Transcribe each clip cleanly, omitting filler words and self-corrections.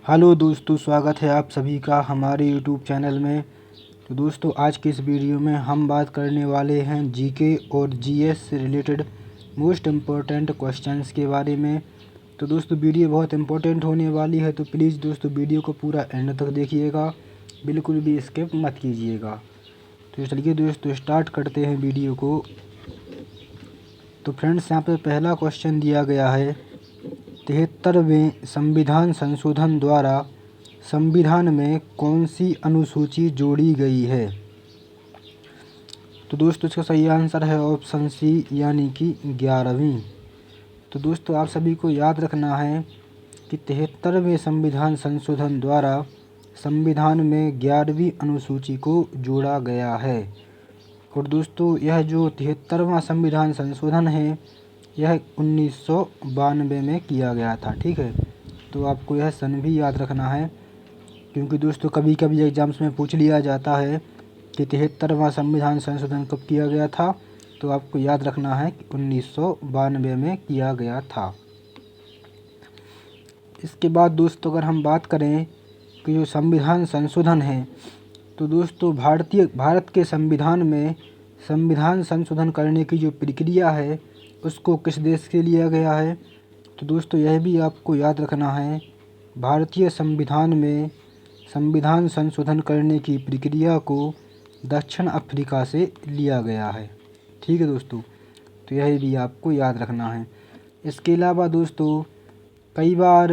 Hello दोस्तों, स्वागत है आप सभी का हमारे यूट्यूब चैनल में। तो दोस्तों, आज की इस वीडियो में हम बात करने वाले हैं जीके और जीएस से रिलेटेड मोस्ट इम्पोर्टेंट क्वेश्चंस के बारे में। तो दोस्तों, वीडियो बहुत इम्पोर्टेंट होने वाली है, तो प्लीज़ दोस्तों वीडियो को पूरा एंड तक देखिएगा, बिल्कुल भी स्किप मत कीजिएगा। तो चलिए दोस्तों, स्टार्ट करते हैं वीडियो को। तो फ्रेंड्स, यहाँ पर पहला क्वेश्चन दिया गया है, 73वें संविधान संशोधन द्वारा संविधान में कौन सी अनुसूची जोड़ी गई है? तो दोस्तों, इसका सही आंसर है ऑप्शन सी, यानी कि 11वीं। तो दोस्तों, आप सभी को याद रखना है कि 73वें संविधान संशोधन द्वारा संविधान में 11वीं अनुसूची को जोड़ा गया है। और दोस्तों, यह जो 73वां संविधान संशोधन है, यह 1992 में किया गया था। ठीक है, तो आपको यह सन भी याद रखना है, क्योंकि दोस्तों कभी कभी एग्जाम्स में पूछ लिया जाता है कि 73वां संविधान संशोधन कब किया गया था। तो आपको याद रखना है कि 1992 में किया गया था। इसके बाद दोस्तों, अगर हम बात करें कि जो संविधान संशोधन है, तो दोस्तों भारत के संविधान में संविधान संशोधन करने की जो प्रक्रिया है, उसको किस देश से लिया गया है? तो दोस्तों, यह भी आपको याद रखना है, भारतीय संविधान में संविधान संशोधन करने की प्रक्रिया को दक्षिण अफ्रीका से लिया गया है। ठीक है दोस्तों, तो यह भी आपको याद रखना है। इसके अलावा दोस्तों, कई बार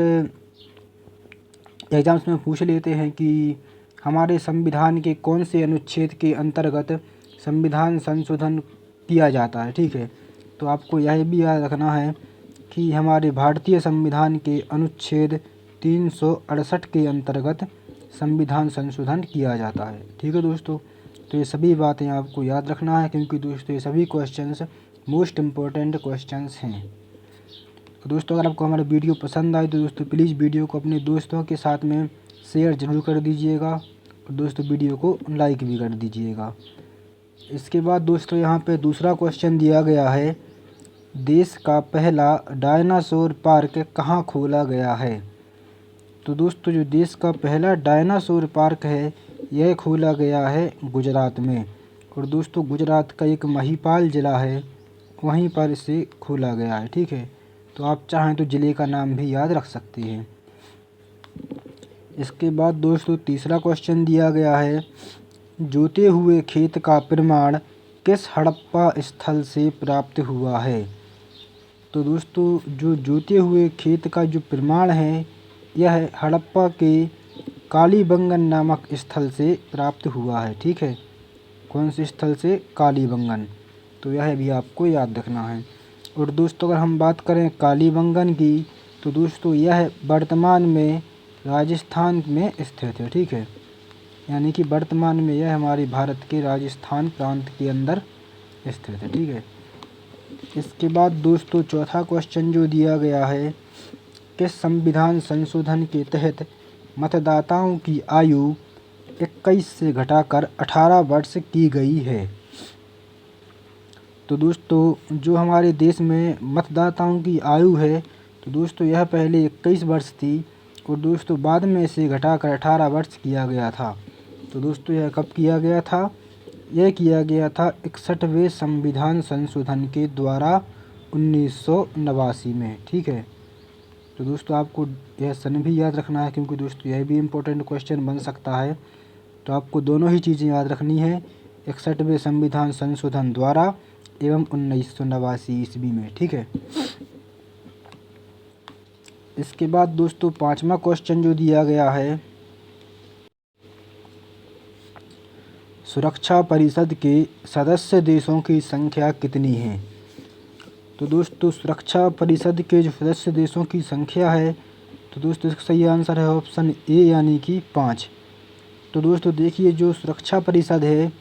एग्जाम्स में पूछ लेते हैं कि हमारे संविधान के कौन से अनुच्छेद के अंतर्गत संविधान संशोधन किया जाता है। ठीक है, तो आपको यह भी याद रखना है कि हमारे भारतीय संविधान के अनुच्छेद 368 के अंतर्गत संविधान संशोधन किया जाता है। ठीक है दोस्तों, तो ये सभी बातें आपको याद रखना है, क्योंकि दोस्तों ये सभी क्वेश्चंस मोस्ट इम्पोर्टेंट क्वेश्चंस हैं। तो दोस्तों, अगर आपको हमारा वीडियो पसंद आए तो दोस्तों प्लीज़ वीडियो को अपने दोस्तों के साथ में शेयर ज़रूर कर दीजिएगा, और दोस्तों वीडियो को लाइक भी कर दीजिएगा। इसके बाद दोस्तों, यहाँ पे दूसरा क्वेश्चन दिया गया है, देश का पहला डायनासोर पार्क कहाँ खोला गया है? तो दोस्तों, जो देश का पहला डायनासोर पार्क है, यह खोला गया है गुजरात में। और दोस्तों, गुजरात का एक महिपाल ज़िला है, वहीं पर इसे खोला गया है। ठीक है, तो आप चाहें तो ज़िले का नाम भी याद रख सकते हैं। इसके बाद दोस्तों, तीसरा क्वेश्चन दिया गया है, जोते हुए खेत का प्रमाण किस हड़प्पा स्थल से प्राप्त हुआ है? तो दोस्तों, जो जोते हुए खेत का जो प्रमाण है, यह हड़प्पा के कालीबंगन नामक स्थल से प्राप्त हुआ है। ठीक है, कौन से स्थल से? कालीबंगन। तो यह भी आपको याद रखना है। और दोस्तों, अगर हम बात करें कालीबंगन की, तो दोस्तों यह वर्तमान में राजस्थान में स्थित है। ठीक है, यानी कि वर्तमान में यह हमारे भारत के राजस्थान प्रांत के अंदर स्थित है। ठीक है, इसके बाद दोस्तों, चौथा क्वेश्चन जो दिया गया है, किस संविधान संशोधन के तहत मतदाताओं की आयु 21 से घटाकर 18 वर्ष की गई है? तो दोस्तों, जो हमारे देश में मतदाताओं की आयु है, तो दोस्तों यह पहले 21 वर्ष थी, और दोस्तों बाद में इसे घटाकर 18 वर्ष किया गया था। तो दोस्तों, यह कब किया गया था? यह किया गया था 61वें संविधान संशोधन के द्वारा 1989 में। ठीक है, तो दोस्तों आपको यह सन भी याद रखना है, क्योंकि दोस्तों यह भी इम्पोर्टेंट क्वेश्चन बन सकता है। तो आपको दोनों ही चीज़ें याद रखनी है, 61वें संविधान संशोधन द्वारा एवं 1989 ईस्वी में। ठीक है, इसके बाद दोस्तों, पांचवा क्वेश्चन जो दिया गया है, सुरक्षा परिषद के सदस्य देशों की संख्या कितनी है? तो दोस्तों, सुरक्षा परिषद के जो सदस्य देशों की संख्या है, तो दोस्तों इसका सही आंसर है ऑप्शन ए, यानी कि 5। तो दोस्तों देखिए, जो सुरक्षा परिषद है,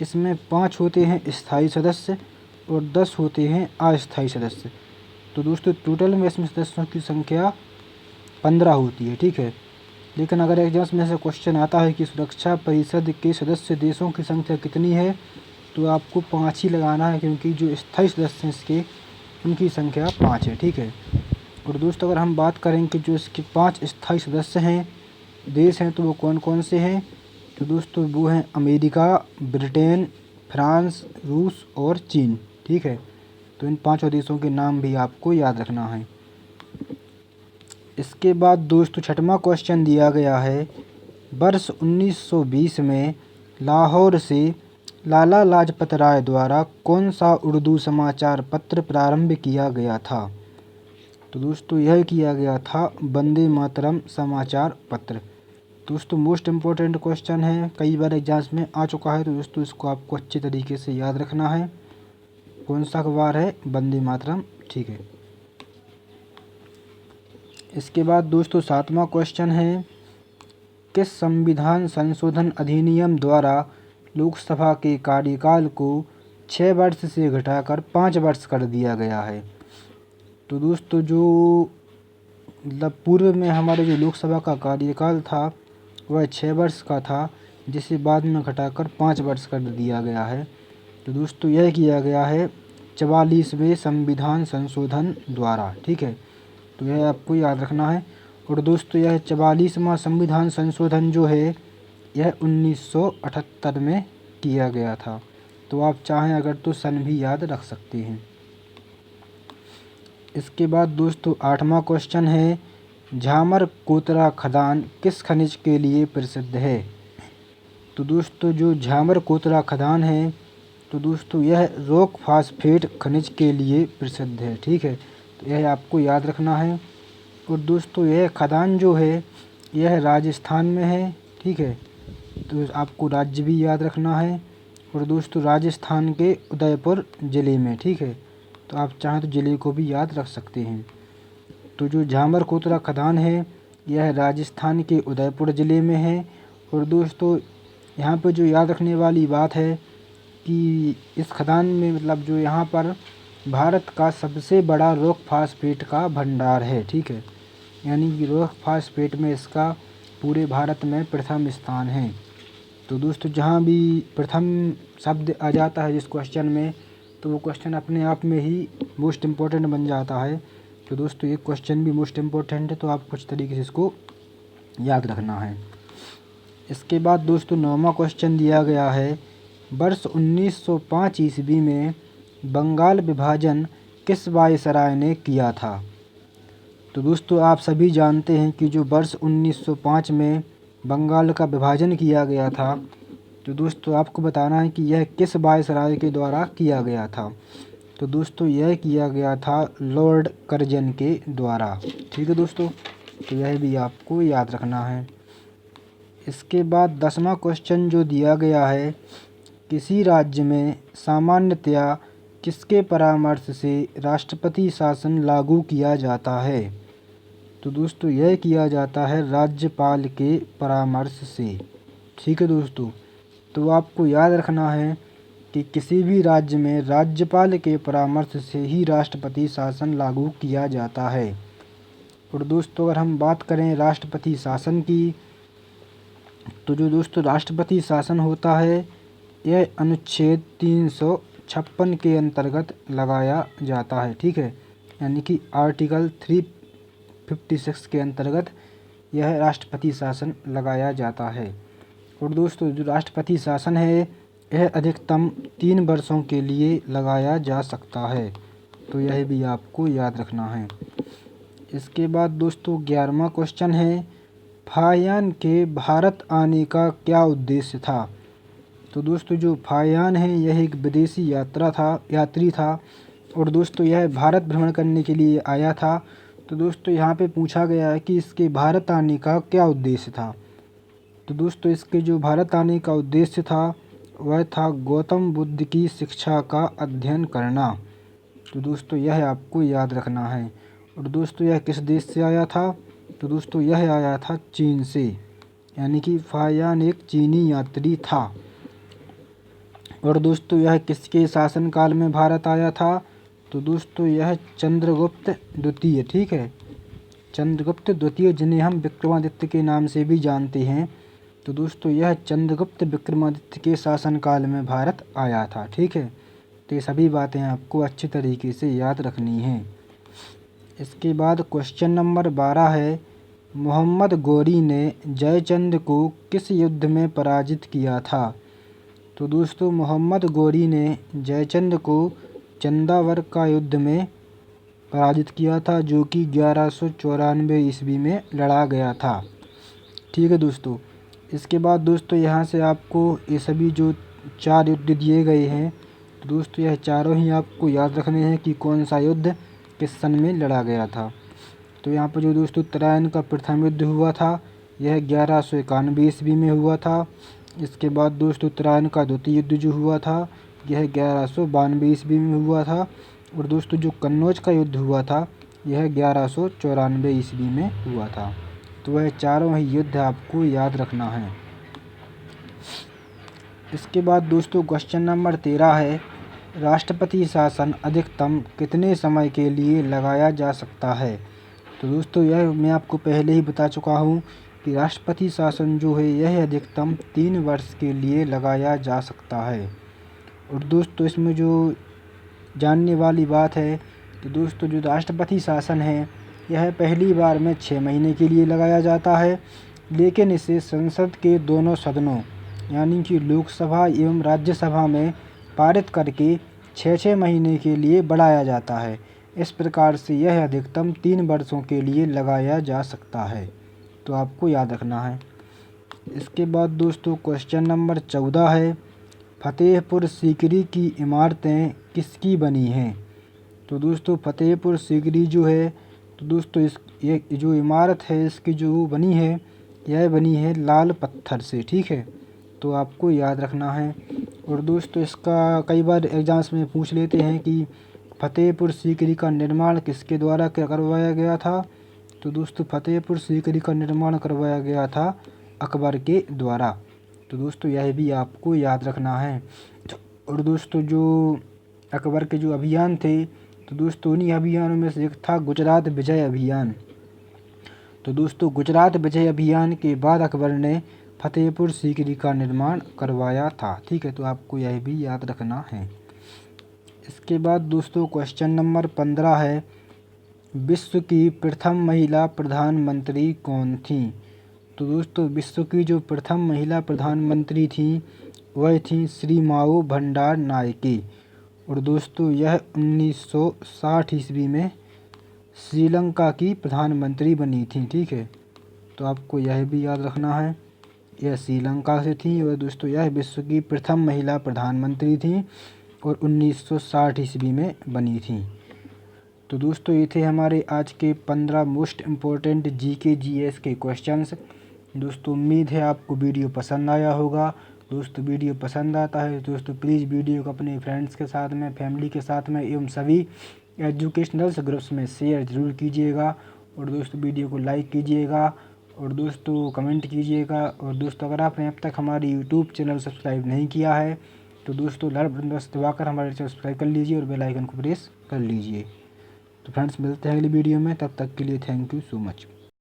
इसमें 5 होते हैं स्थायी सदस्य और 10 होते हैं अस्थायी सदस्य। तो दोस्तों टोटल में इसमें सदस्यों की संख्या 15 होती है। ठीक है, लेकिन अगर एग्जाम्स में ऐसा क्वेश्चन आता है कि सुरक्षा परिषद के सदस्य देशों की संख्या कितनी है, तो आपको 5 ही लगाना है, क्योंकि जो स्थायी सदस्य हैं इसके, उनकी संख्या 5 है। ठीक है, और दोस्तों अगर हम बात करें कि जो इसके 5 स्थायी सदस्य हैं देश हैं तो वो कौन कौन से हैं, तो दोस्तों वो हैं अमेरिका, ब्रिटेन, फ्रांस, रूस और चीन। ठीक है, तो इन 5 देशों के नाम भी आपको याद रखना है। इसके बाद दोस्तों 6वां क्वेश्चन दिया गया है, वर्ष 1920 में लाहौर से लाला लाजपत राय द्वारा कौन सा उर्दू समाचार पत्र प्रारंभ किया गया था। तो दोस्तों यह किया गया था वंदे मातरम समाचार पत्र। दोस्तों मोस्ट इम्पोर्टेंट क्वेश्चन है, कई बार एग्जाम्स में आ चुका है, तो दोस्तों इसको आपको अच्छे तरीके से याद रखना है। कौन सा अखबार है, वंदे मातरम। ठीक है, इसके बाद दोस्तों 7वां क्वेश्चन है, किस संविधान संशोधन अधिनियम द्वारा लोकसभा के कार्यकाल को 6 वर्ष से घटाकर 5 वर्ष कर दिया गया है। तो दोस्तों जो मतलब पूर्व में हमारे जो लोकसभा का कार्यकाल था वह 6 वर्ष का था, जिसे बाद में घटाकर 5 वर्ष कर दिया गया है। तो दोस्तों यह किया गया है 44वें संविधान संशोधन द्वारा। ठीक है, तो यह आपको याद रखना है। और दोस्तों यह 44वां संविधान संशोधन जो है यह 1978 में किया गया था। तो आप चाहें अगर तो सन भी याद रख सकते हैं। इसके बाद दोस्तों 8वां क्वेश्चन है, झामर कोतरा खदान किस खनिज के लिए प्रसिद्ध है। तो दोस्तों जो झामर कोतरा खदान है तो दोस्तों यह रॉक फास्फेट खनिज के लिए प्रसिद्ध है। ठीक है, तो यह आपको याद रखना है। और दोस्तों यह खदान जो है यह राजस्थान में है। ठीक है, तो आपको राज्य भी याद रखना है। और दोस्तों राजस्थान के उदयपुर ज़िले में। ठीक है, तो आप चाहें तो ज़िले को भी याद रख सकते हैं। तो जो झामर कोतरा खदान है यह राजस्थान के उदयपुर ज़िले में है। और दोस्तों यहाँ पर जो याद रखने वाली बात है कि इस खदान में मतलब जो यहाँ पर भारत का सबसे बड़ा रॉक फास्फेट का भंडार है। ठीक है, यानी कि रॉक फास्फेट में इसका पूरे भारत में प्रथम स्थान है। तो दोस्तों जहाँ भी प्रथम शब्द आ जाता है जिस क्वेश्चन में, तो वो क्वेश्चन अपने आप में ही मोस्ट इम्पोर्टेंट बन जाता है। तो दोस्तों ये क्वेश्चन भी मोस्ट इम्पोर्टेंट है, तो आप कुछ तरीके से इसको याद रखना है। इसके बाद दोस्तों 9वां क्वेश्चन दिया गया है, वर्ष 1905 ईस्वी में बंगाल विभाजन किस वायसराय ने किया था। तो दोस्तों आप सभी जानते हैं कि जो वर्ष 1905 में बंगाल का विभाजन किया गया था, तो दोस्तों आपको बताना है कि यह किस वायसराय के द्वारा किया गया था। तो दोस्तों यह किया गया था लॉर्ड कर्जन के द्वारा। ठीक है दोस्तों, तो यह भी आपको याद रखना है। इसके बाद 10वां क्वेश्चन जो दिया गया है, किसी राज्य में सामान्यतया किसके परामर्श से राष्ट्रपति शासन लागू किया जाता है। तो दोस्तों यह किया जाता है राज्यपाल के परामर्श से। ठीक है दोस्तों, तो आपको याद रखना है कि किसी भी राज्य में राज्यपाल के परामर्श से ही राष्ट्रपति शासन लागू किया जाता है। और दोस्तों अगर हम बात करें राष्ट्रपति शासन की, तो जो दोस्तों राष्ट्रपति शासन होता है यह अनुच्छेद 356 के अंतर्गत लगाया जाता है। ठीक है, यानी कि आर्टिकल 356 के अंतर्गत यह राष्ट्रपति शासन लगाया जाता है। और दोस्तों जो राष्ट्रपति शासन है यह अधिकतम 3 वर्षों के लिए लगाया जा सकता है। तो यह भी आपको याद रखना है। इसके बाद दोस्तों 11वां क्वेश्चन है, फाहियान के भारत आने का क्या उद्देश्य था। तो दोस्तों जो फाहियान है यह एक विदेशी यात्री था और दोस्तों यह भारत भ्रमण करने के लिए आया था। तो दोस्तों यहाँ पे पूछा गया है कि इसके भारत आने का क्या उद्देश्य था। तो दोस्तों इसके जो भारत आने का उद्देश्य था वह था गौतम बुद्ध की शिक्षा का अध्ययन करना। तो दोस्तों यह आपको याद रखना है। और दोस्तों यह किस देश से आया था। तो दोस्तों यह आया था चीन से, यानी कि फाहियान एक चीनी यात्री था। और दोस्तों यह किसके शासनकाल में भारत आया था। तो दोस्तों यह चंद्रगुप्त द्वितीय। ठीक है, चंद्रगुप्त द्वितीय जिन्हें हम विक्रमादित्य के नाम से भी जानते हैं। तो दोस्तों यह चंद्रगुप्त विक्रमादित्य के शासनकाल में भारत आया था। ठीक है, तो ये सभी बातें आपको अच्छी तरीके से याद रखनी हैं। इसके बाद क्वेश्चन नंबर 12 है, मोहम्मद गौरी ने जयचंद को किस युद्ध में पराजित किया था? तो दोस्तों मोहम्मद गौरी ने जयचंद को चंदावर का युद्ध में पराजित किया था, जो कि 1194 ईस्वी में लड़ा गया था। ठीक है दोस्तों। इसके बाद दोस्तों यहाँ से आपको ये सभी जो 4 युद्ध दिए गए हैं, तो दोस्तों यह चारों ही आपको याद रखने हैं कि कौन सा युद्ध किस सन में लड़ा गया था। तो यहाँ पर जो दोस्तों तराइन का प्रथम युद्ध हुआ था, यह 1191 ईस्वी में हुआ था। इसके बाद दोस्तों तराइन का द्वितीय युद्ध जो हुआ था, यह 1192 ईस्वी में हुआ था। और दोस्तों जो कन्नौज का युद्ध हुआ था, यह 1194 ईस्वी में हुआ था। तो वह चारों ही युद्ध आपको याद रखना है। इसके बाद दोस्तों क्वेश्चन नंबर 13 है, राष्ट्रपति शासन अधिकतम कितने समय के लिए लगाया जा सकता है? तो दोस्तों यह मैं आपको पहले ही बता चुका हूँ कि राष्ट्रपति शासन जो है यह अधिकतम 3 वर्ष के लिए लगाया जा सकता है। और दोस्तों इसमें जो जानने वाली बात है कि दोस्तों जो राष्ट्रपति शासन है यह पहली बार में 6 महीने के लिए लगाया जाता है, लेकिन इसे संसद के दोनों सदनों यानी कि लोकसभा एवं राज्यसभा में पारित करके 6-6 महीने के लिए बढ़ाया जाता है। इस प्रकार से यह अधिकतम 3 वर्षों के लिए लगाया जा सकता है। तो आपको याद रखना है। इसके बाद दोस्तों क्वेश्चन नंबर 14 है, फतेहपुर सीकरी की इमारतें किसकी बनी हैं? तो दोस्तों फतेहपुर सीकरी जो है, तो दोस्तों ये जो इमारत है इसकी जो बनी है, यह बनी है लाल पत्थर से। ठीक है, तो आपको याद रखना है। और दोस्तों इसका कई बार एग्जाम्स में पूछ लेते हैं कि फतेहपुर सीकरी का निर्माण किसके द्वारा करवाया गया था? तो दोस्तों फतेहपुर सीकरी का निर्माण करवाया गया था अकबर के द्वारा। तो दोस्तों यह भी आपको याद रखना है। और दोस्तों जो अकबर के जो अभियान थे, तो दोस्तों उन्हीं अभियानों में से एक था गुजरात विजय अभियान। तो दोस्तों गुजरात विजय अभियान के बाद अकबर ने फतेहपुर सीकरी का निर्माण करवाया था। ठीक है, तो आपको यह भी याद रखना है। इसके बाद दोस्तों क्वेश्चन नंबर 15 है, विश्व की प्रथम महिला प्रधानमंत्री कौन थी? तो दोस्तों विश्व की जो प्रथम महिला प्रधानमंत्री थी वह थी श्री माओ भंडार नायके। और दोस्तों यह 1960 ईस्वी में श्रीलंका की प्रधानमंत्री बनी थी। ठीक है, तो आपको यह भी याद रखना है, यह श्रीलंका से थी। और दोस्तों यह विश्व की प्रथम महिला प्रधानमंत्री थी और 1960 ईस्वी में बनी थी। तो दोस्तों ये थे हमारे आज के 15 मोस्ट इम्पोर्टेंट जीके जीएस के क्वेश्चंस। दोस्तों उम्मीद है आपको वीडियो पसंद आया होगा। दोस्तों वीडियो पसंद आता है दोस्तों प्लीज़ वीडियो को अपने फ्रेंड्स के साथ में, फैमिली के साथ में एवं सभी एजुकेशनल ग्रुप्स में शेयर ज़रूर कीजिएगा। और दोस्तों वीडियो को लाइक कीजिएगा और दोस्तों कमेंट कीजिएगा। और दोस्तों अगर आपने अब तक हमारे यूट्यूब चैनल सब्सक्राइब नहीं किया है तो दोस्तों लाल बटन दबाकर हमारे चैनल सब्सक्राइब कर लीजिए और बेल आइकन को प्रेस कर लीजिए। तो फ्रेंड्स मिलते हैं अगली वीडियो में, तब तक के लिए थैंक यू सो मच।